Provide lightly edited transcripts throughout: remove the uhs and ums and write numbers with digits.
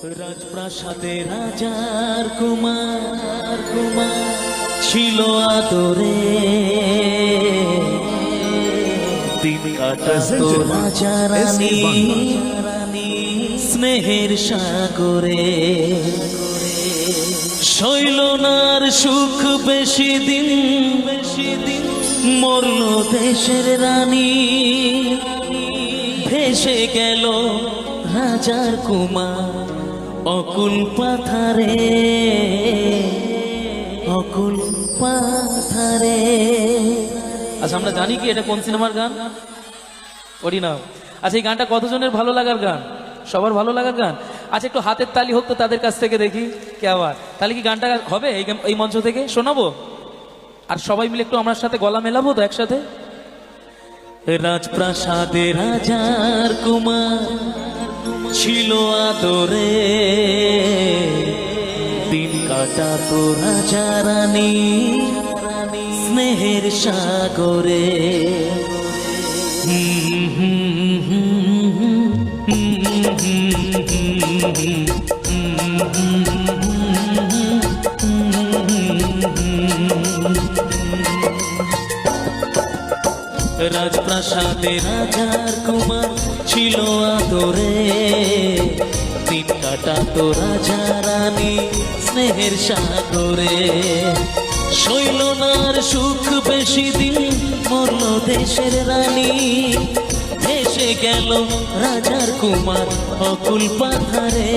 রাজপ্রাসাদে রাজার কুমার ছিল আদরে, দিন কাটাতো রাজা রানী স্নেহের সাগরে। শৈলনার সুখ বেশি দিন মরল দেশের রানী, ভেসে গেল রাজার কুমার অকুল পাথারে, অকুল পাথারে। আচ্ছা, আমরা জানি কি এটা কোন সিনেমার গান? হরিনাম। আচ্ছা, এই গানটা কতজনের ভালো লাগার গান? সবার ভালো লাগার গান। আচ্ছা, একটু হাতের তালি হোক তো তাদের কাছ থেকে দেখি কে আবার। তাহলে কি গানটা হবে এই মঞ্চ থেকে শোনাবো? আর সবাই মিলে একটু আমার সাথে গলা মেলাবো তো একসাথে। রাজপ্রাসাদে রাজার কুমার ছিল আদরে, দিন কাটাতো রাজা রানী স্নেহের সাগরে। রাজপ্রাসাদে রাজার কুমার ছিল আদরে, দিন কাটাতো রাজা রানী স্নেহের সাগরে। শৈলনার সুখ বেশি দিন মরল দেশের রানী, ভেসে গেল রাজার কুমার অকুল পাথারে।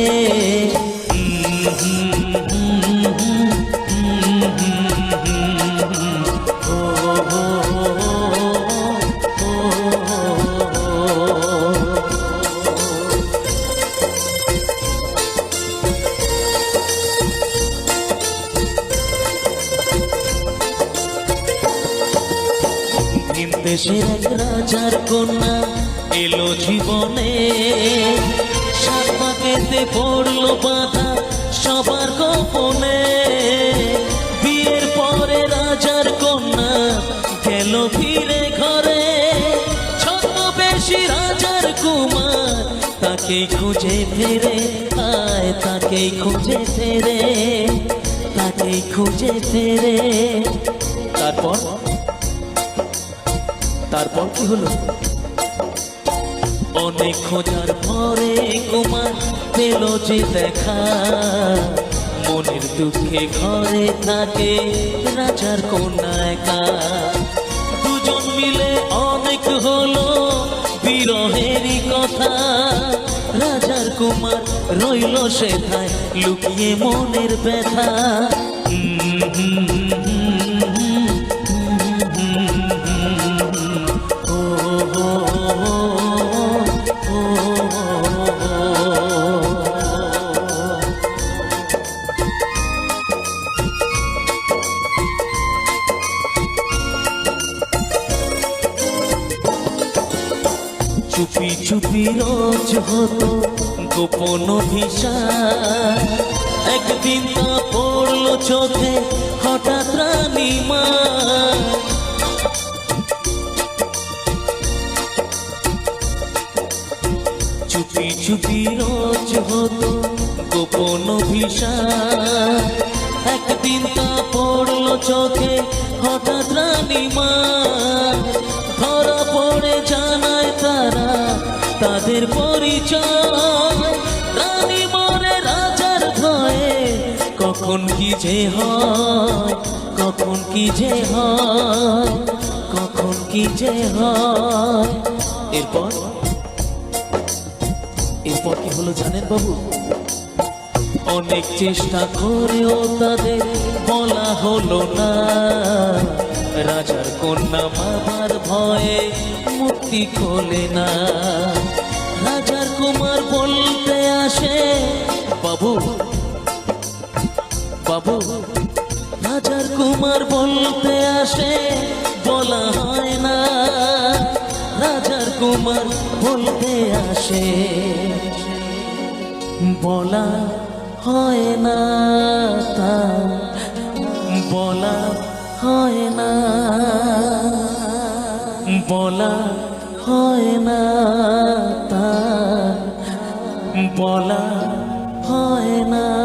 দেশের এক রাজার কন্যা এলো জীবনে, সাত পাকেতে পড়লো বাধা সবার গোপনে। বিয়ের পরে রাজার কন্যা গেল ফিরে ঘরে, ছদ্মবেশী রাজার কুমার তাকেই খুঁজে ফেরে, আয় তাকেই খুঁজে ফেরে, তাকেই খুঁজে ফেরে। তারপর কি হলো? অনেক খোঁজার পরে কুমার পেল যে দেখা, মনের দুঃখে ঘরে থাকে রাজার কন্যা একা। দুজন মিলে অনেক হলো বিরহেরই কথা, রাজার কুমার রইল সেথায় লুকিয়ে মনের ব্যথা। চুপি চুপি রোজ হতো গোপন অভিশাপ, একদিন তা পড়লো চোখে হঠাৎ রানীমা। চুপি চুপি রোজ হতো গোপন অভিশাপ, একদিন তা পড়লো চোখে হঠাৎ রানীমা। ধরা পড়ে জানায় তারা তাদের পরিচয়, রানী মরে রাজার ভয়ে কখন কি যে হয়, কখন কি যে হয়, কখন কি যে হয়। এরপর কি হলো জানেন বাবু? অনেক চেষ্টা করেও তাদের বলা হলো না, রাজার কন্যা বাবার ভয়ে মুক্তি খোলে না। রাজার কুমার বলতে আসে বাবু বাবু, রাজার কুমার বলতে আসে বলা হয় না, রাজার কুমার বলতে আসে বলা হয় না, তা বলা হয় না, বলা হয় না, তা বলা হয় না।